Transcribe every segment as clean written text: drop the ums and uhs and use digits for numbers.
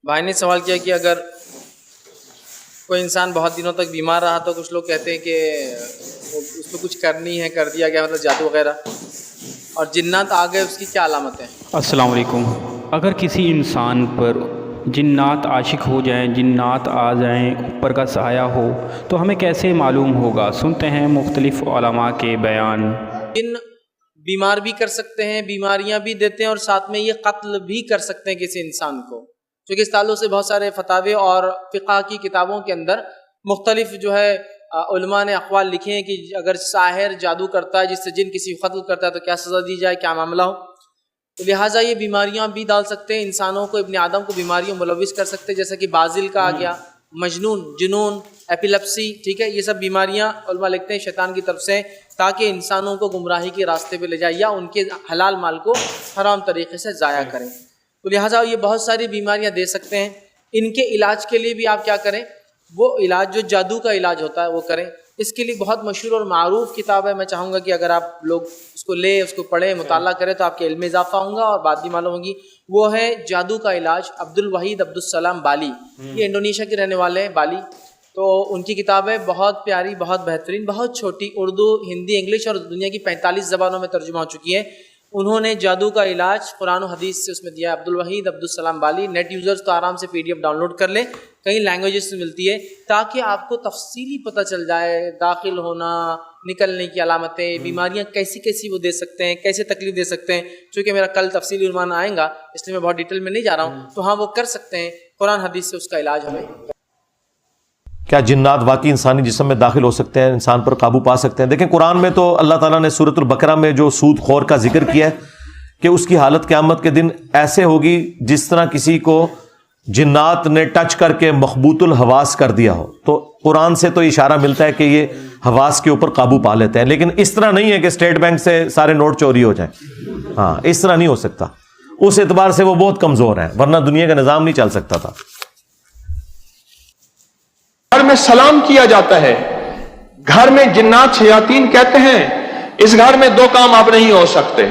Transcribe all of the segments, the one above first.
بھائی نے سوال کیا کہ اگر کوئی انسان بہت دنوں تک بیمار رہا تو کچھ لوگ کہتے ہیں کہ اس کو کچھ کرنی ہے، کر دیا گیا، مطلب جادو وغیرہ، اور جنات آ گئے، اس کی کیا علامت ہے؟ السلام علیکم۔ اگر کسی انسان پر جنات عاشق ہو جائیں، جنات آ جائیں، اوپر کا سایہ ہو، تو ہمیں کیسے معلوم ہوگا؟ سنتے ہیں مختلف علماء کے بیان۔ جن بیمار بھی کر سکتے ہیں، بیماریاں بھی دیتے ہیں، اور ساتھ میں یہ قتل بھی کر سکتے ہیں کسی انسان کو، کیونکہ اس تعلق سے بہت سارے فتاوے اور فقہ کی کتابوں کے اندر مختلف علماء نے اقوال لکھے ہیں کہ اگر ساحر جادو کرتا ہے، جس سے جن کسی کو قتل کرتا ہے، تو کیا سزا دی جائے، کیا معاملہ ہو۔ تو لہٰذا یہ بیماریاں بھی ڈال سکتے ہیں انسانوں کو، ابن آدم کو بیماریوں ملوث کر سکتے ہیں، جیسا کہ بازل کا آ گیا، مجنون، جنون، ایپیلیپسی، ٹھیک ہے، یہ سب بیماریاں علماء لکھتے ہیں شیطان کی طرف سے، تاکہ انسانوں کو گمراہی کے راستے پہ لے جائے یا ان کے حلال مال کو حرام طریقے سے ضائع کریں۔ تو لہٰذا یہ بہت ساری بیماریاں دے سکتے ہیں۔ ان کے علاج کے لیے بھی آپ کیا کریں؟ وہ علاج جو جادو کا علاج ہوتا ہے وہ کریں۔ اس کے لیے بہت مشہور اور معروف کتاب ہے، میں چاہوں گا کہ اگر آپ لوگ اس کو لیں، اس کو پڑھیں، مطالعہ کریں، تو آپ کے علم میں اضافہ ہوگا اور بات بھی معلوم ہوگی۔ وہ ہے جادو کا علاج، عبدالوحید عبدالسلام بالی، یہ انڈونیشیا کے رہنے والے ہیں، بالی۔ تو ان کی کتابیں بہت پیاری، بہت بہترین، بہت چھوٹی، اردو، ہندی، انگلش اور دنیا کی 45 زبانوں میں ترجمہ ہو چکی ہے۔ انہوں نے جادو کا علاج قرآن و حدیث سے اس میں دیا ہے، عبدالوحید عبدالسلام بالی۔ نیٹ یوزرز تو آرام سے PDF ڈاؤن لوڈ کر لیں، کئی لینگویجز سے ملتی ہے، تاکہ آپ کو تفصیلی پتہ چل جائے داخل ہونا، نکلنے کی علامتیں، بیماریاں کیسی کیسی وہ دے سکتے ہیں، کیسے تکلیف دے سکتے ہیں۔ چونکہ میرا کل تفصیلی عنوان آئے گا، اس لیے میں بہت ڈیٹیل میں نہیں جا رہا ہوں، تو ہاں وہ کر سکتے ہیں، قرآن حدیث سے اس کا علاج ہمیں۔ کیا جنات واقعی انسانی جسم میں داخل ہو سکتے ہیں، انسان پر قابو پا سکتے ہیں؟ دیکھیں قرآن میں تو اللہ تعالیٰ نے سورۃ البقرہ میں جو سود خور کا ذکر کیا ہے کہ اس کی حالت قیامت کے دن ایسے ہوگی جس طرح کسی کو جنات نے ٹچ کر کے مخبوط الحواس کر دیا ہو۔ تو قرآن سے تو اشارہ ملتا ہے کہ یہ حواس کے اوپر قابو پا لیتے ہیں، لیکن اس طرح نہیں ہے کہ اسٹیٹ بینک سے سارے نوٹ چوری ہو جائیں۔ ہاں، اس طرح نہیں ہو سکتا، اس اعتبار سے وہ بہت کمزور ہیں، ورنہ دنیا کا نظام نہیں چل سکتا تھا۔ گھر میں سلام کیا جاتا ہے، گھر میں جنات شیاطین کہتے ہیں اس گھر میں 2 کام آپ نہیں ہو سکتے۔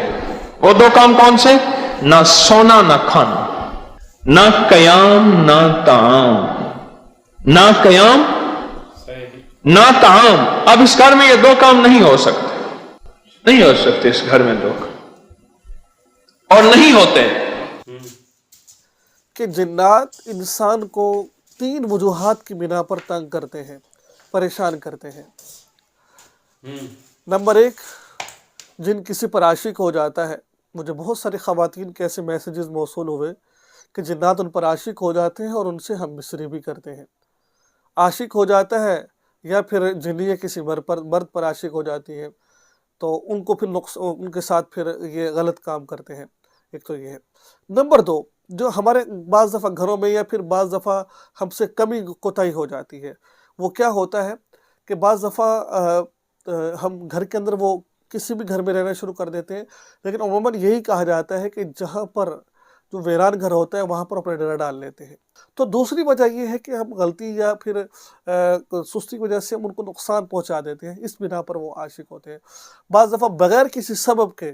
وہ 2 کام کون سے؟ نہ سونا نہ کھانا، نہ قیام نہ طعام، نہ قیام نہ طعام۔ اب اس گھر میں یہ 2 کام نہیں ہو سکتے، نہیں ہو سکتے اس گھر میں 2 کام، اور نہیں ہوتے۔ کہ جنات انسان کو 3 وجوہات کی بنا پر تنگ کرتے ہیں، پریشان کرتے ہیں۔ نمبر 1، جن کسی پر عاشق ہو جاتا ہے۔ مجھے بہت ساری خواتین کے ایسے میسیجز موصول ہوئے کہ جنات ان پر عاشق ہو جاتے ہیں اور ان سے ہم مصری بھی کرتے ہیں۔ عاشق ہو جاتا ہے، یا پھر جنیہ کسی مرد پر عاشق ہو جاتی ہے، تو ان کو پھر ان کے ساتھ پھر یہ غلط کام کرتے ہیں۔ ایک تو یہ ہے۔ نمبر 2، جو ہمارے بعض دفعہ گھروں میں یا پھر بعض دفعہ ہم سے کمی کوتاہی ہو جاتی ہے، وہ کیا ہوتا ہے کہ بعض دفعہ ہم گھر کے اندر وہ کسی بھی گھر میں رہنا شروع کر دیتے ہیں، لیکن عموماً یہی کہا جاتا ہے کہ جہاں پر جو ویران گھر ہوتا ہے وہاں پر اپنا ڈیرا ڈال لیتے ہیں۔ تو دوسری وجہ یہ ہے کہ ہم غلطی یا پھر سستی کی وجہ سے ہم ان کو نقصان پہنچا دیتے ہیں، اس بنا پر وہ عاشق ہوتے ہیں۔ بعض دفعہ بغیر کسی سبب کے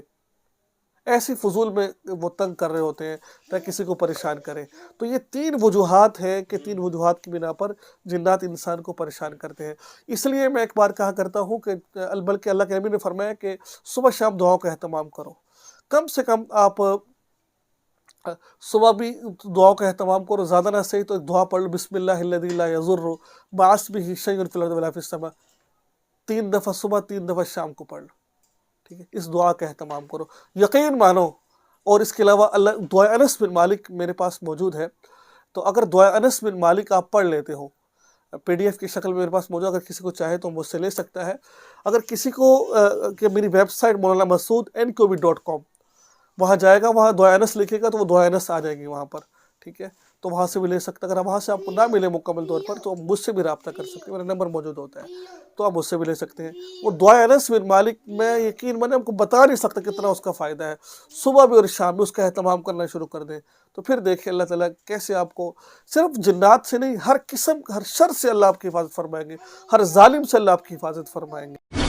ایسی فضول میں وہ تنگ کر رہے ہوتے ہیں تاکہ کسی کو پریشان کریں۔ تو یہ 3 وجوہات ہیں کہ 3 وجوہات کی بنا پر جنات انسان کو پریشان کرتے ہیں۔ اس لیے میں ایک بار کہا کرتا ہوں کہ بلکہ اللہ کے نبی نے فرمایا کہ صبح شام دعاؤں کا اہتمام کرو۔ کم سے کم آپ صبح بھی دعاؤں کا اہتمام کرو، زیادہ نہ صحیح تو ایک دعا پڑھ لو، بسم اللہ الذی لا یضر مع اسمہ شیء فی الارض ولا فی السماء، 3 دفعہ صبح 3 دفعہ شام کو پڑھ لو، ٹھیک ہے؟ اس دعا کا اہتمام کرو، یقین مانو۔ اور اس کے علاوہ دعائے انس بن مالک میرے پاس موجود ہے، تو اگر دعائے انس بن مالک آپ پڑھ لیتے ہو، PDF کی شکل میں میرے پاس موجود، اگر کسی کو چاہے تو مجھ سے لے سکتا ہے۔ اگر کسی کو کہ میری ویب سائٹ molanamasudankobi.com، وہاں جائے گا، وہاں دعائے انس لکھے گا تو وہ دعائے انس آ جائے گی وہاں پر، ٹھیک ہے؟ تو وہاں سے بھی لے سکتا ہے۔ اگر وہاں سے آپ کو نہ ملے مکمل طور پر تو مجھ سے بھی رابطہ کر سکتے ہیں، میرا نمبر موجود ہوتا ہے، تو آپ مجھ سے بھی لے سکتے ہیں۔ وہ دعائے انس بن مالک میں یقین میں آپ کو بتا نہیں سکتا کتنا اس کا فائدہ ہے۔ صبح بھی اور شام بھی اس کا اہتمام کرنا شروع کر دیں تو پھر دیکھیں اللہ تعالیٰ کیسے آپ کو صرف جنات سے نہیں، ہر قسم ہر شر سے اللہ آپ کی حفاظت فرمائیں گے، ہر ظالم سے اللہ آپ کی حفاظت فرمائیں گے۔